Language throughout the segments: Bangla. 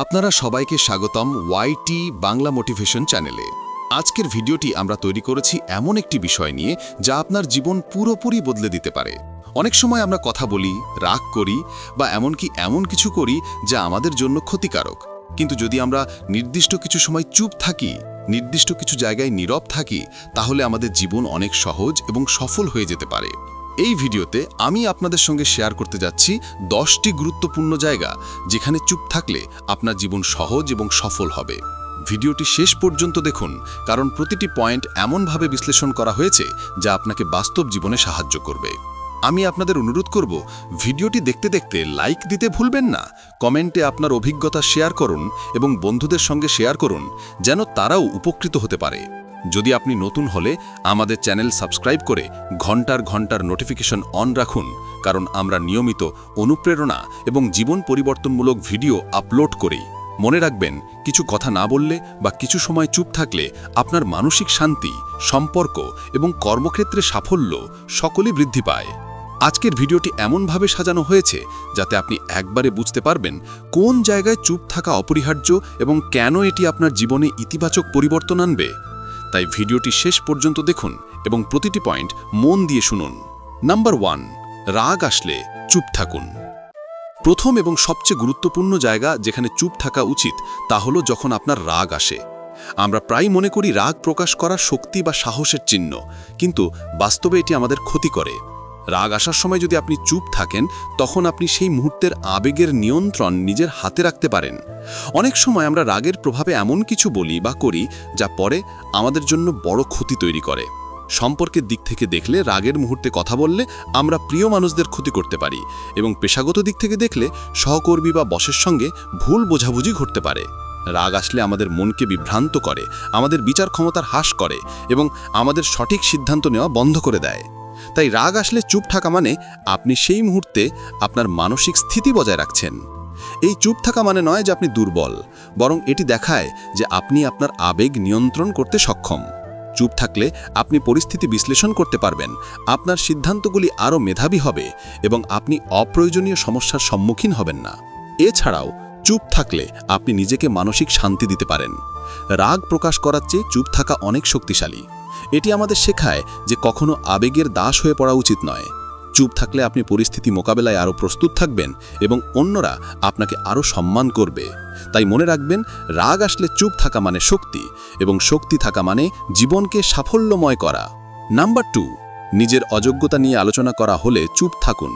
আপনারা সবাইকে স্বাগতম ওয়াইটি বাংলা মোটিভেশন চ্যানেলে। আজকের ভিডিওটি আমরা তৈরি করেছি এমন একটি বিষয় নিয়ে যা আপনার জীবন পুরোপুরি বদলে দিতে পারে। অনেক সময় আমরা কথা বলি, রাগ করি বা এমনকি এমন কিছু করি যা আমাদের জন্য ক্ষতিকারক। কিন্তু যদি আমরা নির্দিষ্ট কিছু সময় চুপ থাকি, নির্দিষ্ট কিছু জায়গায় নীরব থাকি, তাহলে আমাদের জীবন অনেক সহজ এবং সফল হয়ে যেতে পারে। এই ভিডিওতে আমি আপনাদের সঙ্গে শেয়ার করতে যাচ্ছি 10টি গুরুত্বপূর্ণ জায়গা যেখানে চুপ থাকলে আপনার জীবন সহজ এবং সফল হবে। ভিডিওটি শেষ পর্যন্ত দেখুন, কারণ প্রতিটি পয়েন্ট এমনভাবে বিশ্লেষণ করা হয়েছে যা আপনাকে বাস্তব জীবনে সাহায্য করবে। আমি আপনাদের অনুরোধ করব, ভিডিওটি দেখতে দেখতে লাইক দিতে ভুলবেন না, কমেন্টে আপনার অভিজ্ঞতা শেয়ার করুন এবং বন্ধুদের সঙ্গে শেয়ার করুন যেন তারাও উপকৃত হতে পারে। যদি আপনি নতুন হলে আমাদের চ্যানেল সাবস্ক্রাইব করে ঘন্টার নোটিফিকেশন অন রাখুন, কারণ আমরা নিয়মিত অনুপ্রেরণা এবং জীবন পরিবর্তনমূলক ভিডিও আপলোড করি। মনে রাখবেন, কিছু কথা না বললে বা কিছু সময় চুপ থাকলে আপনার মানসিক শান্তি, সম্পর্ক এবং কর্মক্ষেত্রে সাফল্য সকলই বৃদ্ধি পায়। আজকের ভিডিওটি এমনভাবে সাজানো হয়েছে যাতে আপনি একবারে বুঝতে পারবেন কোন জায়গায় চুপ থাকা অপরিহার্য এবং কেন এটি আপনার জীবনে ইতিবাচক পরিবর্তন আনবে। তাই ভিডিওটি শেষ পর্যন্ত দেখুন এবং প্রতিটি পয়েন্ট মন দিয়ে শুনুন। নাম্বার 1, রাগ আসলে চুপ থাকুন। প্রথম এবং সবচেয়ে গুরুত্বপূর্ণ জায়গা যেখানে চুপ থাকা উচিত তা হলো যখন আপনার রাগ আসে। আমরা প্রায় মনে করি রাগ প্রকাশ করা শক্তি বা সাহসের চিহ্ন, কিন্তু বাস্তবে এটি আমাদের ক্ষতি করে। রাগ আসার সময় যদি আপনি চুপ থাকেন, তখন আপনি সেই মুহূর্তের আবেগের নিয়ন্ত্রণ নিজের হাতে রাখতে পারেন। অনেক সময় আমরা রাগের প্রভাবে এমন কিছু বলি বা করি যা পরে আমাদের জন্য বড় ক্ষতি তৈরি করে। সম্পর্কের দিক থেকে দেখলে রাগের মুহূর্তে কথা বললে আমরা প্রিয় মানুষদের ক্ষতি করতে পারি, এবং পেশাগত দিক থেকে দেখলে সহকর্মী বা বসের সঙ্গে ভুল বোঝাবুঝি ঘটতে পারে। রাগ আসলে আমাদের মনকে বিভ্রান্ত করে, আমাদের বিচার ক্ষমতার হ্রাস করে এবং আমাদের সঠিক সিদ্ধান্ত নেওয়া বন্ধ করে দেয়। তাই রাগ আসলে চুপ থাকা মানে আপনি সেই মুহূর্তে আপনার মানসিক স্থিতি বজায় রাখছেন। এই চুপ থাকা মানে নয় যে আপনি দুর্বল, বরং এটি দেখায় যে আপনি আপনার আবেগ নিয়ন্ত্রণ করতে সক্ষম। চুপ থাকলে আপনি পরিস্থিতি বিশ্লেষণ করতে পারবেন, আপনার সিদ্ধান্তগুলি আরও মেধাবী হবে এবং আপনি অপ্রয়োজনীয় সমস্যার সম্মুখীন হবেন না। এছাড়াও চুপ থাকলে আপনি নিজেকে মানসিক শান্তি দিতে পারেন। রাগ প্রকাশ করার চেয়ে চুপ থাকা অনেক শক্তিশালী। এটি আমাদের শেখায় যে কখনো আবেগের দাস হয়ে পড়া উচিত নয়। চুপ থাকলে আপনি পরিস্থিতি মোকাবেলায় আরও প্রস্তুত থাকবেন এবং অন্যরা আপনাকে আরও সম্মান করবে। তাই মনে রাখবেন, রাগ আসলে চুপ থাকা মানে শক্তি, এবং শক্তি থাকা মানে জীবনকে সাফল্যময় করা। নাম্বার 2, নিজের অযোগ্যতা নিয়ে আলোচনা করা হলে চুপ থাকুন।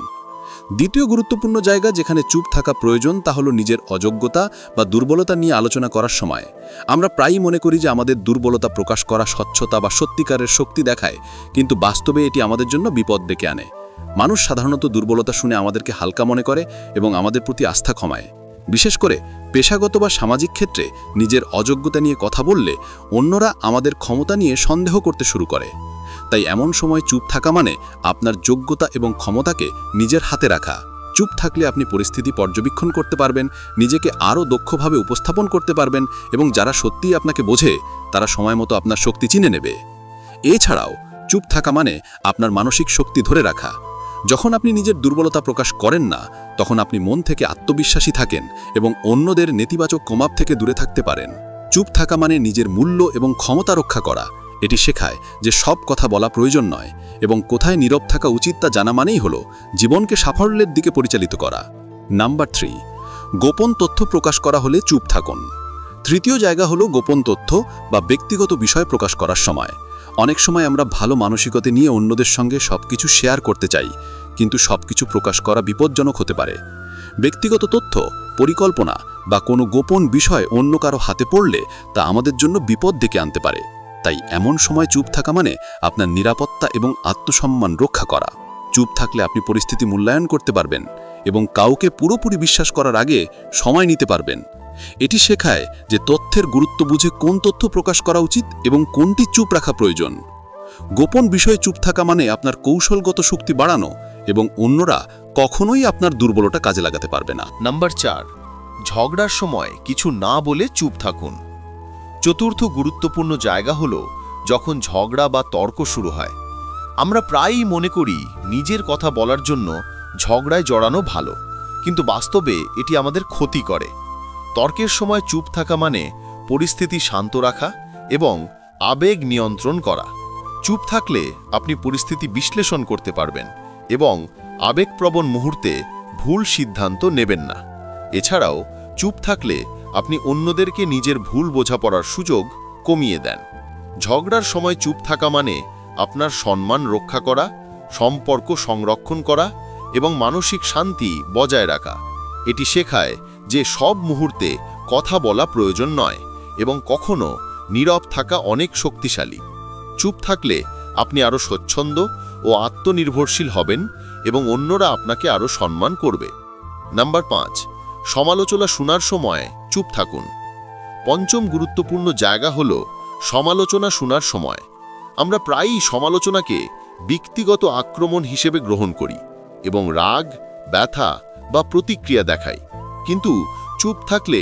দ্বিতীয় গুরুত্বপূর্ণ জায়গা যেখানে চুপ থাকা প্রয়োজন তা হলো নিজের অযোগ্যতা বা দুর্বলতা নিয়ে আলোচনা করার সময়। আমরা প্রায়ই মনে করি যে আমাদের দুর্বলতা প্রকাশ করা স্বচ্ছতা বা সত্যিকারের শক্তি দেখায়, কিন্তু বাস্তবে এটি আমাদের জন্য বিপদ ডেকে আনে। মানুষ সাধারণত দুর্বলতা শুনে আমাদেরকে হালকা মনে করে এবং আমাদের প্রতি আস্থা কমায়। বিশেষ করে পেশাগত বা সামাজিক ক্ষেত্রে নিজের অযোগ্যতা নিয়ে কথা বললে অন্যরা আমাদের ক্ষমতা নিয়ে সন্দেহ করতে শুরু করে। তাই এমন সময় চুপ থাকা মানে আপনার যোগ্যতা এবং ক্ষমতাকে নিজের হাতে রাখা। চুপ থাকলে আপনি পরিস্থিতি পর্যবেক্ষণ করতে পারবেন, নিজেকে আরও দক্ষভাবে উপস্থাপন করতে পারবেন এবং যারা সত্যিই আপনাকে বোঝে তারা সময় মতো আপনার শক্তি চিনে নেবে। এছাড়াও চুপ থাকা মানে আপনার মানসিক শক্তি ধরে রাখা। যখন আপনি নিজের দুর্বলতা প্রকাশ করেন না, তখন আপনি মন থেকে আত্মবিশ্বাসী থাকেন এবং অন্যদের নেতিবাচক প্রভাব থেকে দূরে থাকতে পারেন। চুপ থাকা মানে নিজের মূল্য এবং ক্ষমতা রক্ষা করা। এটি শেখায় যে সব কথা বলা প্রয়োজন নয় এবং কোথায় নীরব থাকা উচিত তা জানা মানেই হলো জীবনকে সাফল্যের দিকে পরিচালিত করা। নাম্বার 3, গোপন তথ্য প্রকাশ করা হলে চুপ থাকুন। তৃতীয় জায়গা হলো গোপন তথ্য বা ব্যক্তিগত বিষয় প্রকাশ করার সময়। অনেক সময় আমরা ভালো মানসিকতা নিয়ে অন্যদের সঙ্গে সবকিছু শেয়ার করতে চাই, কিন্তু সবকিছু প্রকাশ করা বিপজ্জনক হতে পারে। ব্যক্তিগত তথ্য, পরিকল্পনা বা কোনো গোপন বিষয় অন্য কারো হাতে পড়লে তা আমাদের জন্য বিপদ ডেকে আনতে পারে। তাই এমন সময় চুপ থাকা মানে আপনার নিরাপত্তা এবং আত্মসম্মান রক্ষা করা। চুপ থাকলে আপনি পরিস্থিতি মূল্যায়ন করতে পারবেন এবং কাউকে পুরোপুরি বিশ্বাস করার আগে সময় নিতে পারবেন। এটি শেখায় যে তথ্যের গুরুত্ব বুঝে কোন তথ্য প্রকাশ করা উচিত এবং কোনটি চুপ রাখা প্রয়োজন। গোপন বিষয়ে চুপ থাকা মানে আপনার কৌশলগত শক্তি বাড়ানো এবং অন্যরা কখনোই আপনার দুর্বলতা কাজে লাগাতে পারবে না। নাম্বার 4, ঝগড়ার সময় কিছু না বলে চুপ থাকুন। চতুর্থ গুরুত্বপূর্ণ জায়গা হলো যখন ঝগড়া বা তর্ক শুরু হয়। আমরা প্রায়ই মনে করি নিজের কথা বলার জন্য ঝগড়ায় জড়ানো ভালো, কিন্তু বাস্তবে এটি আমাদের ক্ষতি করে। তর্কের সময় চুপ থাকা মানে পরিস্থিতি শান্ত রাখা এবং আবেগ নিয়ন্ত্রণ করা। চুপ থাকলে আপনি পরিস্থিতি বিশ্লেষণ করতে পারবেন এবং আবেগপ্রবণ মুহূর্তে ভুল সিদ্ধান্ত নেবেন না। এছাড়াও চুপ থাকলে আপনি অন্যদেরকে নিজের ভুল বোঝাপড়ার সুযোগ কমিয়ে দেন। ঝগড়ার সময় চুপ থাকা মানে আপনার সম্মান রক্ষা করা, সম্পর্ক সংরক্ষণ করা এবং মানসিক শান্তি বজায় রাখা। এটি শেখায় যে সব মুহূর্তে কথা বলা প্রয়োজন নয় এবং কখনো নীরব থাকা অনেক শক্তিশালী। চুপ থাকলে আপনি আরও স্বচ্ছন্দ ও আত্মনির্ভরশীল হবেন এবং অন্যরা আপনাকে আরও সম্মান করবে। নাম্বার 5, সমালোচনা শোনার সময় চুপ থাকুন। পঞ্চম গুরুত্বপূর্ণ জায়গা হল সমালোচনা শোনার সময়। আমরা প্রায়ই সমালোচনাকে ব্যক্তিগত আক্রমণ হিসেবে গ্রহণ করি এবং রাগ, ব্যথা বা প্রতিক্রিয়া দেখাই। কিন্তু চুপ থাকলে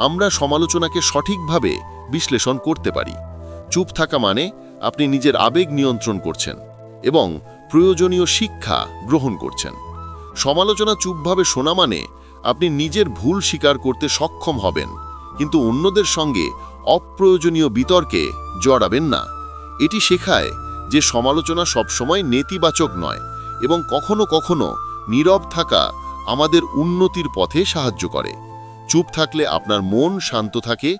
আমরা সমালোচনাকে সঠিকভাবে বিশ্লেষণ করতে পারি। চুপ থাকা মানে আপনি নিজের আবেগ নিয়ন্ত্রণ করছেন এবং প্রয়োজনীয় শিক্ষা গ্রহণ করছেন। সমালোচনা চুপভাবে শোনা মানে আপনি নিজের ভুল স্বীকার করতে সক্ষম হবেন, কিন্তু অন্যদের সঙ্গে অপ্রয়োজনীয় বিতর্কে জড়াবেন না। এটি শেখায় যে সমালোচনা সবসময় নেতিবাচক নয় এবং কখনো কখনো নীরব থাকা আমাদের উন্নতির পথে সাহায্য করে। চুপ থাকলে আপনার মন শান্ত থাকে,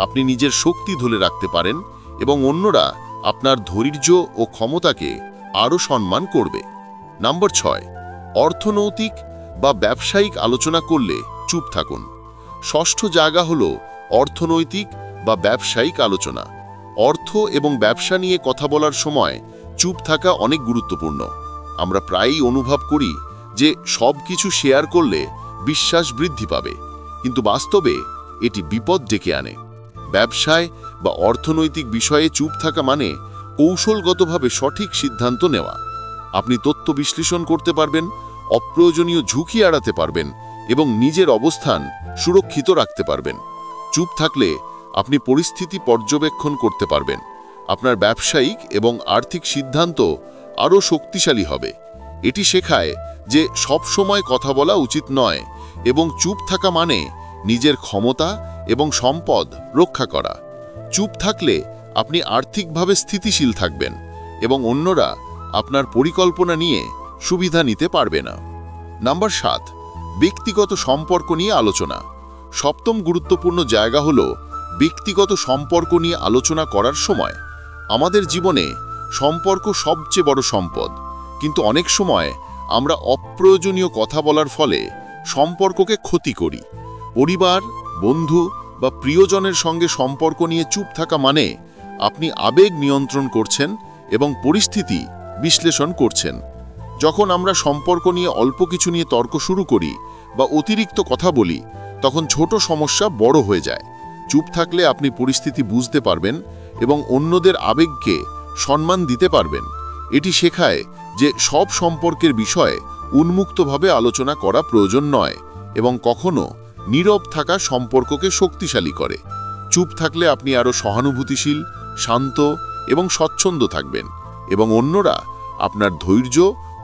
আপনি নিজের শক্তি ধরে রাখতে পারেন এবং অন্যরা আপনার ধৈর্য ও ক্ষমতাকে আরও সম্মান করবে। নাম্বার 6, অর্থনৈতিক বা ব্যবসায়িক আলোচনা করলে চুপ থাকুন। ষষ্ঠ জায়গা হল অর্থনৈতিক বা ব্যবসায়িক আলোচনা। অর্থ এবং ব্যবসা নিয়ে কথা বলার সময় চুপ থাকা অনেক গুরুত্বপূর্ণ। আমরা প্রায়ই অনুভব করি যে সব কিছু শেয়ার করলে বিশ্বাস বৃদ্ধি পাবে, কিন্তু বাস্তবে এটি বিপদ ডেকে আনে। ব্যবসায় বা অর্থনৈতিক বিষয়ে চুপ থাকা মানে কৌশলগতভাবে সঠিক সিদ্ধান্ত নেওয়া। আপনি তথ্য বিশ্লেষণ করতে পারবেন, অপ্রয়োজনীয় ঝুঁকি এড়াতে পারবেন এবং নিজের অবস্থান সুরক্ষিত রাখতে পারবেন। চুপ থাকলে আপনি পরিস্থিতি পর্যবেক্ষণ করতে পারবেন, আপনার ব্যবসায়িক এবং আর্থিক সিদ্ধান্ত আরও শক্তিশালী হবে। এটি শেখায় যে সব সময় কথা বলা উচিত নয় এবং চুপ থাকা মানে নিজের ক্ষমতা এবং সম্পদ রক্ষা করা। চুপ থাকলে আপনি আর্থিকভাবে স্থিতিশীল থাকবেন এবং অন্যরা আপনার পরিকল্পনা নিয়ে সুবিধা নিতে পারবে না। নাম্বার 7, ব্যক্তিগত সম্পর্ক নিয়ে আলোচনা। সপ্তম গুরুত্বপূর্ণ জায়গা হল ব্যক্তিগত সম্পর্ক নিয়ে আলোচনা করার সময়। আমাদের জীবনে সম্পর্ক সবচেয়ে বড় সম্পদ, কিন্তু অনেক সময় আমরা অপ্রয়োজনীয় কথা বলার ফলে সম্পর্ককে ক্ষতি করি। পরিবার, বন্ধু বা প্রিয়জনের সঙ্গে সম্পর্ক নিয়ে চুপ থাকা মানে আপনি আবেগ নিয়ন্ত্রণ করছেন এবং পরিস্থিতি বিশ্লেষণ করছেন। যখন আমরা সম্পর্ক নিয়ে অল্প কিছু নিয়ে তর্ক শুরু করি বা অতিরিক্ত কথা বলি, তখন ছোট সমস্যা বড় হয়ে যায়। চুপ থাকলে আপনি পরিস্থিতি বুঝতে পারবেন এবং অন্যদের আবেগকে সম্মান দিতে পারবেন। এটি শেখায় যে সব সম্পর্কের বিষয়ে উন্মুক্তভাবে আলোচনা করা প্রয়োজন নয় এবং কখনো নীরব থাকা সম্পর্ককে শক্তিশালী করে। চুপ থাকলে আপনি আরও সহানুভূতিশীল, শান্ত এবং স্বচ্ছন্দ থাকবেন এবং অন্যরা আপনার ধৈর্য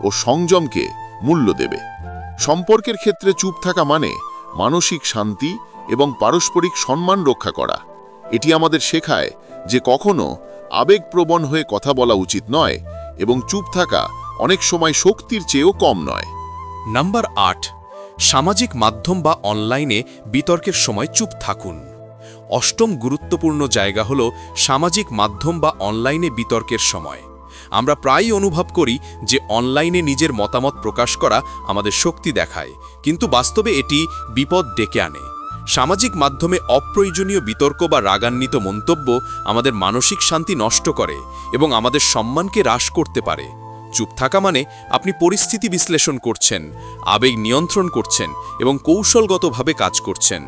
ও সংযমকে মূল্য দেবে। সম্পর্কের ক্ষেত্রে চুপ থাকা মানে মানসিক শান্তি এবং পারস্পরিক সম্মান রক্ষা করা। এটি আমাদের শেখায় যে কখনো আবেগপ্রবণ হয়ে কথা বলা উচিত নয় এবং চুপ থাকা অনেক সময় শক্তির চেয়েও কম নয়। নাম্বার 8, সামাজিক মাধ্যম বা অনলাইনে বিতর্কের সময় চুপ থাকুন। অষ্টম গুরুত্বপূর্ণ জায়গা হল সামাজিক মাধ্যম বা অনলাইনে বিতর্কের সময়। আমরা প্রায়ই অনুভব করি যে অনলাইনে নিজের মতামত প্রকাশ করা আমাদের শক্তি দেখায়, কিন্তু বাস্তবে এটি বিপদ ডেকে আনে। সামাজিক মাধ্যমে অপ্রয়োজনীয় বিতর্ক বা রাগান্বিত মন্তব্য আমাদের মানসিক শান্তি নষ্ট করে এবং আমাদের সম্মানকে হ্রাস করতে পারে। চুপ থাকা মানে আপনি পরিস্থিতি বিশ্লেষণ করছেন, আবেগ নিয়ন্ত্রণ করছেন এবং কৌশলগতভাবে কাজ করছেন।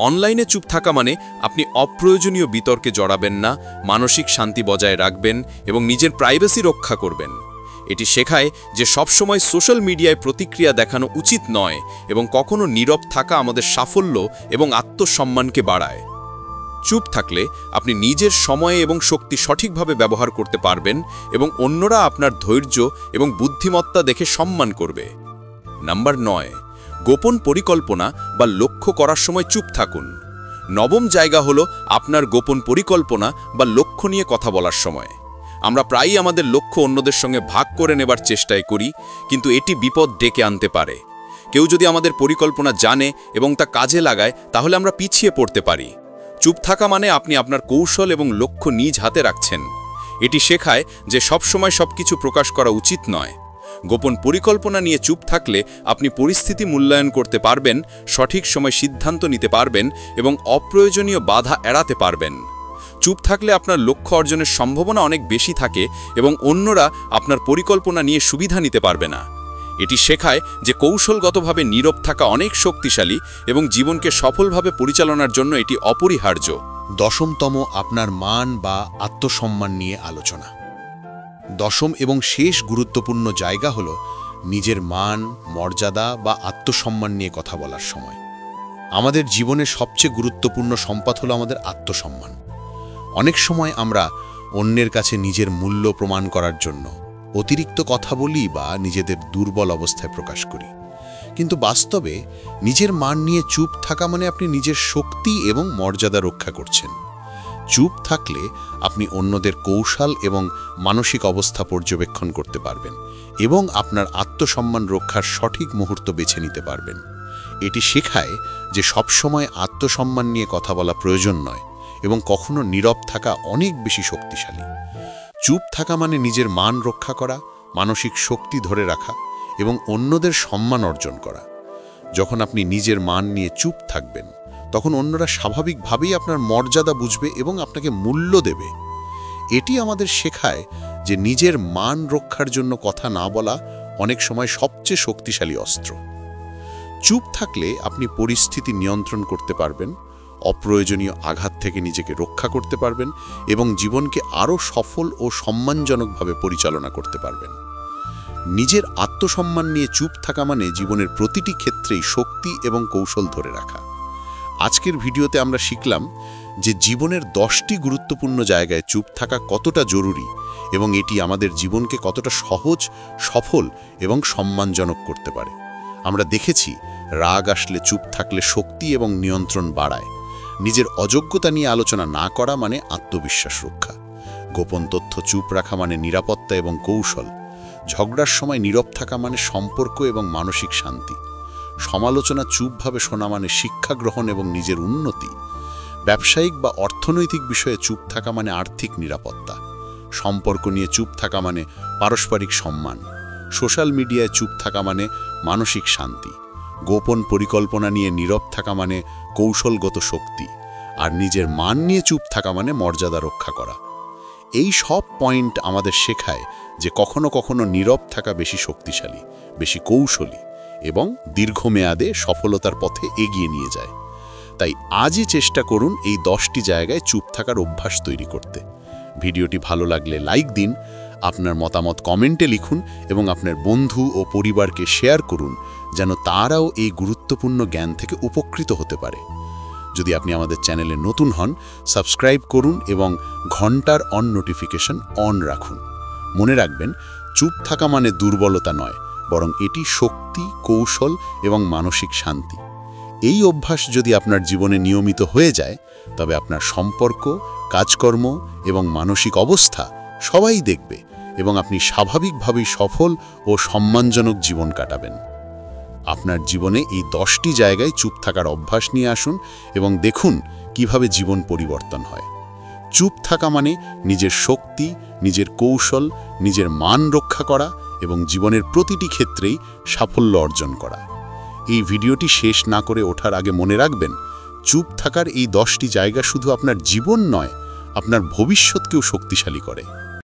অনলাইনে চুপ থাকা মানে আপনি অপ্রয়োজনীয় বিতর্কে জড়াবেন না, মানসিক শান্তি বজায় রাখবেন এবং নিজের প্রাইভেসি রক্ষা করবেন। এটি শেখায় যে সবসময় সোশ্যাল মিডিয়ায় প্রতিক্রিয়া দেখানো উচিত নয় এবং কখনো নীরব থাকা আমাদের সাফল্য এবং আত্মসম্মানকে বাড়ায়। চুপ থাকলে আপনি নিজের সময় এবং শক্তি সঠিকভাবে ব্যবহার করতে পারবেন এবং অন্যরা আপনার ধৈর্য এবং বুদ্ধিমত্তা দেখে সম্মান করবে। নাম্বার 9, গোপন পরিকল্পনা বা লক্ষ্য করার সময় চুপ থাকুন। নবম জায়গা হলো আপনার গোপন পরিকল্পনা বা লক্ষ্য নিয়ে কথা বলার সময়। আমরা প্রায়ই আমাদের লক্ষ্য অন্যদের সঙ্গে ভাগ করে নেবার চেষ্টায় করি, কিন্তু এটি বিপদ ডেকে আনতে পারে। কেউ যদি আমাদের পরিকল্পনা জানে এবং তা কাজে লাগায়, তাহলে আমরা পিছিয়ে পড়তে পারি। চুপ থাকা মানে আপনি আপনার কৌশল এবং লক্ষ্য নিজ হাতে রাখছেন। এটি শেখায় যে সবসময় সবকিছু প্রকাশ করা উচিত নয়। গোপন পরিকল্পনা নিয়ে চুপ থাকলে আপনি পরিস্থিতি মূল্যায়ন করতে পারবেন, সঠিক সময় সিদ্ধান্ত নিতে পারবেন এবং অপ্রয়োজনীয় বাধা এড়াতে পারবেন। চুপ থাকলে আপনার লক্ষ্য অর্জনের সম্ভাবনা অনেক বেশি থাকে এবং অন্যরা আপনার পরিকল্পনা নিয়ে সুবিধা নিতে পারবে না। এটি শেখায় যে কৌশলগতভাবে নীরব থাকা অনেক শক্তিশালী এবং জীবনকে সফলভাবে পরিচালনার জন্য এটি অপরিহার্য। দশমতম, আপনার মান বা আত্মসম্মান নিয়ে আলোচনা। দশম এবং শেষ গুরুত্বপূর্ণ জায়গা হল নিজের মান, মর্যাদা বা আত্মসম্মান নিয়ে কথা বলার সময়। আমাদের জীবনের সবচেয়ে গুরুত্বপূর্ণ সম্পদ হলো আমাদের আত্মসম্মান। অনেক সময় আমরা অন্যের কাছে নিজের মূল্য প্রমাণ করার জন্য অতিরিক্ত কথা বলি বা নিজেদের দুর্বল অবস্থায় প্রকাশ করি, কিন্তু বাস্তবে নিজের মান নিয়ে চুপ থাকা মানে আপনি নিজের শক্তি এবং মর্যাদা রক্ষা করছেন। চুপ থাকলে আপনি অন্যদের কৌশল এবং মানসিক অবস্থা পর্যবেক্ষণ করতে পারবেন এবং আপনার আত্মসম্মান রক্ষার সঠিক মুহূর্ত বেছে নিতে পারবেন। এটি শেখায় যে সবসময় আত্মসম্মান নিয়ে কথা বলা প্রয়োজন নয় এবং কখনো নীরব থাকা অনেক বেশি শক্তিশালী। চুপ থাকা মানে নিজের মান রক্ষা করা, মানসিক শক্তি ধরে রাখা এবং অন্যদের সম্মান অর্জন করা। যখন আপনি নিজের মান নিয়ে চুপ থাকবেন, তখন অন্যরা স্বাভাবিকভাবেই আপনার মর্যাদা বুঝবে এবং আপনাকে মূল্য দেবে। এটি আমাদের শেখায় যে নিজের মান রক্ষার জন্য কথা না বলা অনেক সময় সবচেয়ে শক্তিশালী অস্ত্র। চুপ থাকলে আপনি পরিস্থিতি নিয়ন্ত্রণ করতে পারবেন, অপ্রয়োজনীয় আঘাত থেকে নিজেকে রক্ষা করতে পারবেন এবং জীবনকে আরও সফল ও সম্মানজনকভাবে পরিচালনা করতে পারবেন। নিজের আত্মসম্মান নিয়ে চুপ থাকা মানে জীবনের প্রতিটি ক্ষেত্রেই শক্তি এবং কৌশল ধরে রাখা। আজকের ভিডিওতে আমরা শিখলাম যে জীবনের 10টি গুরুত্বপূর্ণ জায়গায় চুপ থাকা কতটা জরুরি এবং এটি আমাদের জীবনকে কতটা সহজ, সফল এবং সম্মানজনক করতে পারে। আমরা দেখেছি রাগ আসলে চুপ থাকলে শক্তি এবং নিয়ন্ত্রণ বাড়ায়। নিজের অযোগ্যতা নিয়ে আলোচনা না করা মানে আত্মবিশ্বাস রক্ষা। গোপন তথ্য চুপ রাখা মানে নিরাপত্তা এবং কৌশল। ঝগড়ার সময় নীরব থাকা মানে সম্পর্ক এবং মানসিক শান্তি। সমালোচনা চুপভাবে শোনা মানে শিক্ষা গ্রহণ এবং নিজের উন্নতি। ব্যবসায়িক বা অর্থনৈতিক বিষয়ে চুপ থাকা মানে আর্থিক নিরাপত্তা। সম্পর্ক নিয়ে চুপ থাকা মানে পারস্পরিক সম্মান। সোশ্যাল মিডিয়ায় চুপ থাকা মানে মানসিক শান্তি। গোপন পরিকল্পনা নিয়ে নীরব থাকা মানে কৌশলগত শক্তি। আর নিজের মান নিয়ে চুপ থাকা মানে মর্যাদা রক্ষা করা। এই সব পয়েন্ট আমাদের শেখায় যে কখনো কখনো নীরব থাকা বেশি শক্তিশালী, বেশি কৌশলী এবং দীর্ঘমেয়াদে সফলতার পথে এগিয়ে নিয়ে যায়। তাই আজই চেষ্টা করুন এই 10টি জায়গায় চুপ থাকার অভ্যাস তৈরি করতে। ভিডিওটি ভালো লাগলে লাইক দিন, আপনার মতামত কমেন্টে লিখুন এবং আপনার বন্ধু ও পরিবারকে শেয়ার করুন যেন তারাও এই গুরুত্বপূর্ণ জ্ঞান থেকে উপকৃত হতে পারে। যদি আপনি আমাদের চ্যানেলে নতুন হন, সাবস্ক্রাইব করুন এবং ঘন্টার অন নোটিফিকেশন অন রাখুন। মনে রাখবেন, চুপ থাকা মানে দুর্বলতা নয়, বরং এটি শক্তি, কৌশল এবং মানসিক শান্তি। এই অভ্যাস যদি আপনার জীবনে নিয়মিত হয়ে যায়, তবে আপনার সম্পর্ক, কাজকর্ম এবং মানসিক অবস্থা সবাই দেখবে এবং আপনি স্বাভাবিকভাবেই সফল ও সম্মানজনক জীবন কাটাবেন। আপনার জীবনে এই 10টি জায়গায় চুপ থাকার অভ্যাস নিয়ে আসুন এবং দেখুন কিভাবে জীবন পরিবর্তন হয়। চুপ থাকা মানে নিজের শক্তি, নিজের কৌশল, নিজের মান রক্ষা করা এবং জীবনের প্রতিটি ক্ষেত্রেই সাফল্য অর্জন করা। এই ভিডিওটি শেষ না করে ওঠার আগে মনে রাখবেন, চুপ থাকার এই 10টি জায়গা শুধু আপনার জীবন নয়, আপনার ভবিষ্যৎকেও শক্তিশালী করে।